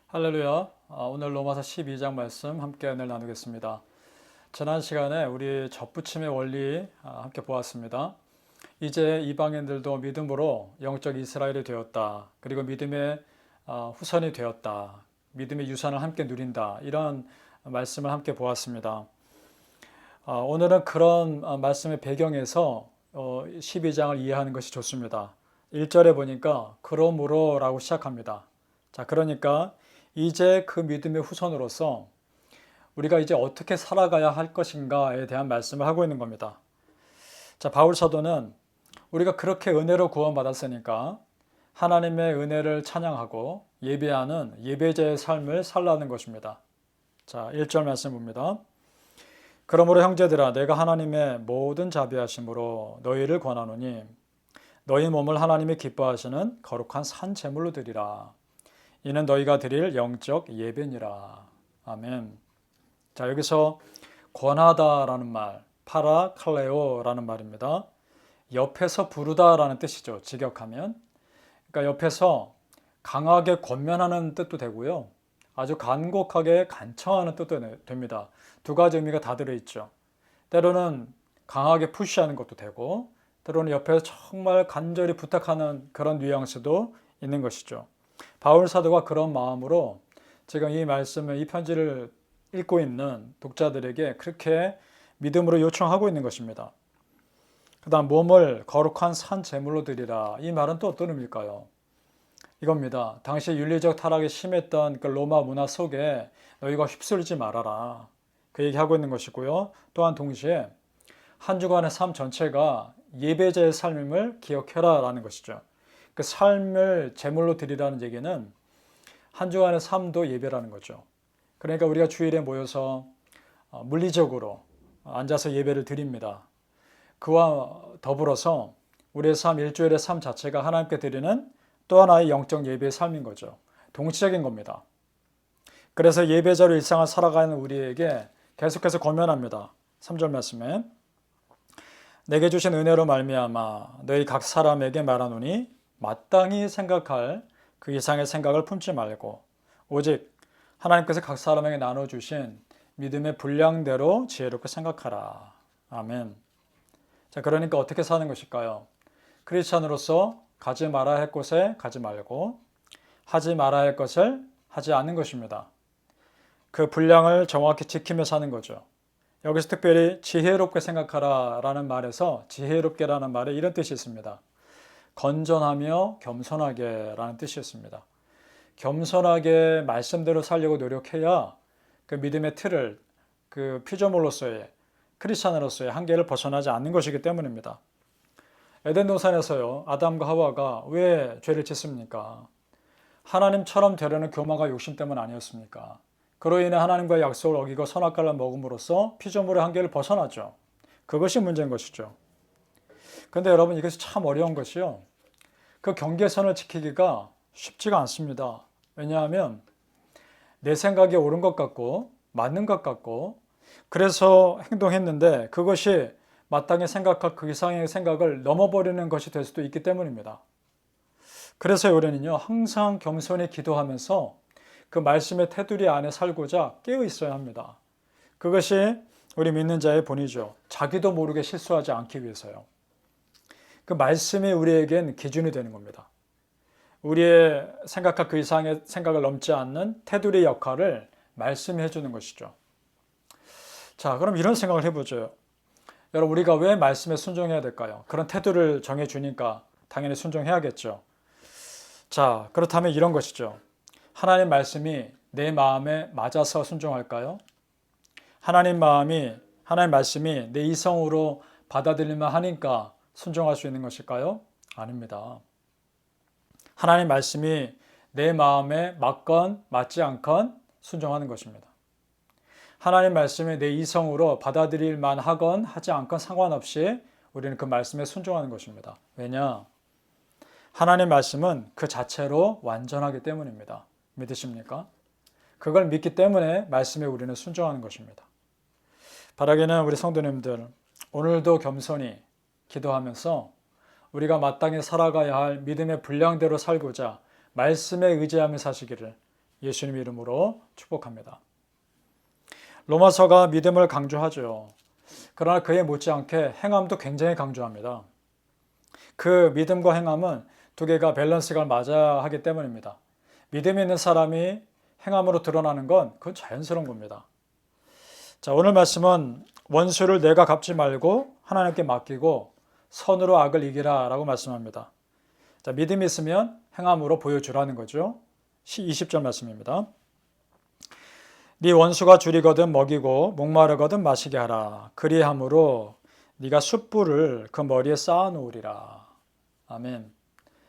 할렐루야. 오늘 로마서 12장 말씀 함께 은혜를 나누겠습니다. 지난 시간에 우리 접붙임의 원리 함께 보았습니다. 이제 이방인들도 믿음으로 영적 이스라엘이 되었다. 그리고 믿음의 후손이 되었다. 믿음의 유산을 함께 누린다. 이런 말씀을 함께 보았습니다. 오늘은 그런 말씀의 배경에서 12장을 이해하는 것이 좋습니다. 1절에 보니까 그러므로라고 시작합니다. 자, 그러니까 이제 그 믿음의 후손으로서 우리가 이제 어떻게 살아가야 할 것인가에 대한 말씀을 하고 있는 겁니다. 자, 바울 사도는 우리가 그렇게 은혜로 구원받았으니까 하나님의 은혜를 찬양하고 예배하는 예배자의 삶을 살라는 것입니다. 자, 1절 말씀 봅니다. 그러므로 형제들아 내가 하나님의 모든 자비하심으로 너희를 권하노니 너희 몸을 하나님이 기뻐하시는 거룩한 산 제물로 드리라. 이는 너희가 드릴 영적 예배니라. 아멘. 자, 여기서 권하다라는 말, 파라칼레오라는 말입니다. 옆에서 부르다라는 뜻이죠. 직역하면. 그러니까 옆에서 강하게 권면하는 뜻도 되고요. 아주 간곡하게 간청하는 뜻도 됩니다. 두 가지 의미가 다 들어있죠. 때로는 강하게 푸시하는 것도 되고, 때로는 옆에서 정말 간절히 부탁하는 그런 뉘앙스도 있는 것이죠. 바울 사도가 그런 마음으로 지금 이 말씀을, 이 편지를 읽고 있는 독자들에게 그렇게 믿음으로 요청하고 있는 것입니다. 그 다음 몸을 거룩한 산 제물로 드리라. 이 말은 또 어떤 의미일까요? 이겁니다. 당시 윤리적 타락이 심했던 그 로마 문화 속에 너희가 휩쓸지 말아라. 그 얘기하고 있는 것이고요. 또한 동시에 한 주간의 삶 전체가 예배자의 삶임을 기억해라 라는 것이죠. 그 삶을 제물로 드리라는 얘기는 한 주간의 삶도 예배라는 거죠. 그러니까 우리가 주일에 모여서 물리적으로 앉아서 예배를 드립니다. 그와 더불어서 우리의 삶, 일주일의 삶 자체가 하나님께 드리는 또 하나의 영적 예배의 삶인 거죠. 동시적인 겁니다. 그래서 예배자로 일상을 살아가는 우리에게 계속해서 권면합니다. 3절 말씀에 내게 주신 은혜로 말미암아 너희 각 사람에게 말하노니 마땅히 생각할 그 이상의 생각을 품지 말고 오직 하나님께서 각 사람에게 나눠주신 믿음의 분량대로 지혜롭게 생각하라. 아멘. 자, 그러니까 어떻게 사는 것일까요? 크리스찬으로서 가지 말아야 할 곳에 가지 말고 하지 말아야 할 것을 하지 않는 것입니다. 그 분량을 정확히 지키며 사는 거죠. 여기서 특별히 지혜롭게 생각하라 라는 말에서 지혜롭게라는 말에 이런 뜻이 있습니다. 건전하며 겸손하게 라는 뜻이었습니다. 겸손하게 말씀대로 살려고 노력해야 그 믿음의 틀을 그 피조물로서의 크리스찬으로서의 한계를 벗어나지 않는 것이기 때문입니다. 에덴 동산에서요, 아담과 하와가 왜 죄를 짓습니까? 하나님처럼 되려는 교만과 욕심 때문 아니었습니까? 그로 인해 하나님과의 약속을 어기고 선악과를 먹음으로써 피조물의 한계를 벗어나죠. 그것이 문제인 것이죠. 그런데 여러분, 이것이 참 어려운 것이요. 그 경계선을 지키기가 쉽지가 않습니다. 왜냐하면 내 생각이 옳은 것 같고 맞는 것 같고 그래서 행동했는데 그것이 마땅히 생각할 그 이상의 생각을 넘어버리는 것이 될 수도 있기 때문입니다. 그래서 우리는요, 항상 겸손히 기도하면서 그 말씀의 테두리 안에 살고자 깨어 있어야 합니다. 그것이 우리 믿는 자의 본이죠. 자기도 모르게 실수하지 않기 위해서요. 그 말씀이 우리에겐 기준이 되는 겁니다. 우리의 생각할 그 이상의 생각을 넘지 않는 테두리 역할을 말씀이 해주는 것이죠. 자, 그럼 이런 생각을 해보죠. 여러분, 우리가 왜 말씀에 순종해야 될까요? 그런 테두리를 정해주니까 당연히 순종해야겠죠. 자, 그렇다면 이런 것이죠. 하나님 말씀이 내 마음에 맞아서 순종할까요? 하나님 말씀이 내 이성으로 받아들일만 하니까 순종할 수 있는 것일까요? 아닙니다. 하나님 말씀이 내 마음에 맞건 맞지 않건 순종하는 것입니다. 하나님 말씀이 내 이성으로 받아들일 만하건 하지 않건 상관없이 우리는 그 말씀에 순종하는 것입니다. 왜냐? 하나님 말씀은 그 자체로 완전하기 때문입니다. 믿으십니까? 그걸 믿기 때문에 말씀에 우리는 순종하는 것입니다. 바라기는 우리 성도님들 오늘도 겸손히 기도하면서 우리가 마땅히 살아가야 할 믿음의 분량대로 살고자 말씀에 의지하며 사시기를 예수님 이름으로 축복합니다. 로마서가 믿음을 강조하죠. 그러나 그에 못지않게 행함도 굉장히 강조합니다. 그 믿음과 행함은 두 개가 밸런스가 맞아야 하기 때문입니다. 믿음이 있는 사람이 행함으로 드러나는 건 그건 자연스러운 겁니다. 자, 오늘 말씀은 원수를 내가 갚지 말고 하나님께 맡기고 선으로 악을 이기라 라고 말씀합니다. 자, 믿음이 있으면 행함으로 보여주라는 거죠. 20절 말씀입니다. 네 원수가 줄이거든 먹이고 목마르거든 마시게 하라. 그리함으로 네가 숯불을 그 머리에 쌓아놓으리라. 아멘.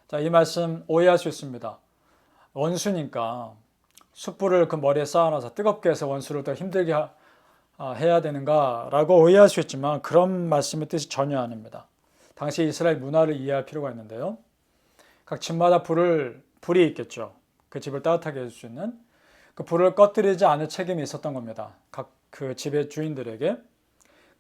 자, 이 말씀 오해할 수 있습니다. 원수니까 숯불을 그 머리에 쌓아놔서 뜨겁게 해서 원수를 더 힘들게 해야 되는가 라고 오해할 수 있지만 그런 말씀의 뜻이 전혀 아닙니다. 당시 이스라엘 문화를 이해할 필요가 있는데요. 각 집마다 불이 있겠죠. 그 집을 따뜻하게 해줄 수 있는 그 불을 꺼뜨리지 않을 책임이 있었던 겁니다. 각 그 집의 주인들에게.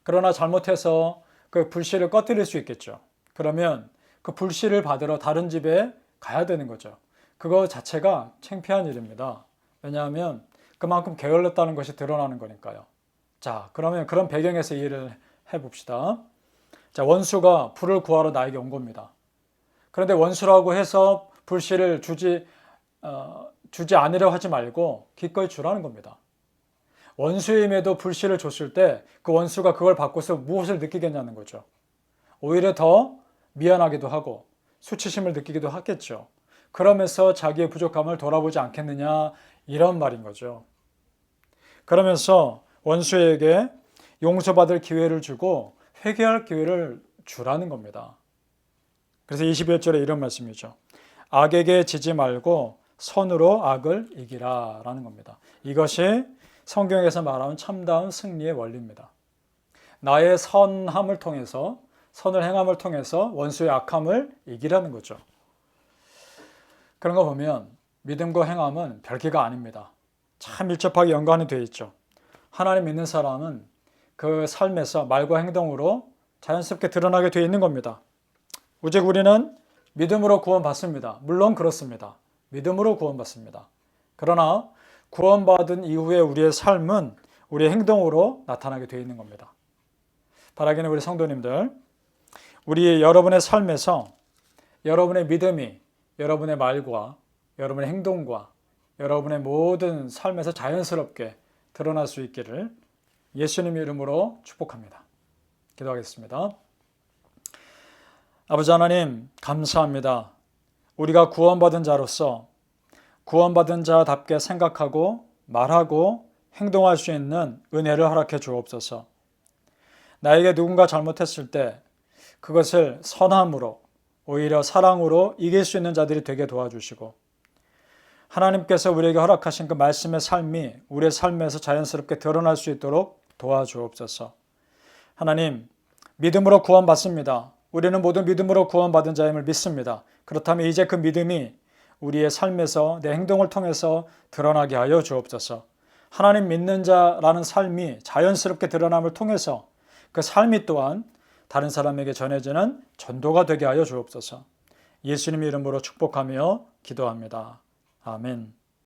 그러나 잘못해서 그 불씨를 꺼뜨릴 수 있겠죠. 그러면 그 불씨를 받으러 다른 집에 가야 되는 거죠. 그거 자체가 창피한 일입니다. 왜냐하면 그만큼 게을렀다는 것이 드러나는 거니까요. 자, 그러면 그런 배경에서 이해를 해봅시다. 자, 원수가 불을 구하러 나에게 온 겁니다. 그런데 원수라고 해서 불씨를 주지 않으려 하지 말고 기꺼이 주라는 겁니다. 원수임에도 불씨를 줬을 때 그 원수가 그걸 받고서 무엇을 느끼겠냐는 거죠. 오히려 더 미안하기도 하고 수치심을 느끼기도 하겠죠. 그러면서 자기의 부족함을 돌아보지 않겠느냐 이런 말인 거죠. 그러면서 원수에게 용서받을 기회를 주고 회개할 기회를 주라는 겁니다. 그래서 21절에 이런 말씀이죠. 악에게 지지 말고 선으로 악을 이기라 라는 겁니다. 이것이 성경에서 말하는 참다운 승리의 원리입니다. 나의 선함을 통해서 선을 행함을 통해서 원수의 악함을 이기라는 거죠. 그런 거 보면 믿음과 행함은 별개가 아닙니다. 참 밀접하게 연관이 되어 있죠. 하나님 믿는 사람은 그 삶에서 말과 행동으로 자연스럽게 드러나게 되어 있는 겁니다. 오직 우리는 믿음으로 구원받습니다. 물론 그렇습니다. 믿음으로 구원받습니다. 그러나 구원받은 이후에 우리의 삶은 우리의 행동으로 나타나게 되어 있는 겁니다. 바라기는 우리 성도님들, 여러분의 삶에서 여러분의 믿음이 여러분의 말과 여러분의 행동과 여러분의 모든 삶에서 자연스럽게 드러날 수 있기를 예수님의 이름으로 축복합니다. 기도하겠습니다. 아버지 하나님, 감사합니다. 우리가 구원받은 자로서 구원받은 자답게 생각하고 말하고 행동할 수 있는 은혜를 허락해 주옵소서. 나에게 누군가 잘못했을 때 그것을 선함으로 오히려 사랑으로 이길 수 있는 자들이 되게 도와주시고 하나님께서 우리에게 허락하신 그 말씀의 삶이 우리의 삶에서 자연스럽게 드러날 수 있도록 도와주옵소서. 하나님, 믿음으로 구원받습니다. 우리는 모두 믿음으로 구원받은 자임을 믿습니다. 그렇다면 이제 그 믿음이 우리의 삶에서 내 행동을 통해서 드러나게 하여 주옵소서. 하나님 믿는 자라는 삶이 자연스럽게 드러남을 통해서 그 삶이 또한 다른 사람에게 전해지는 전도가 되게 하여 주옵소서. 예수님 이름으로 축복하며 기도합니다. 아멘.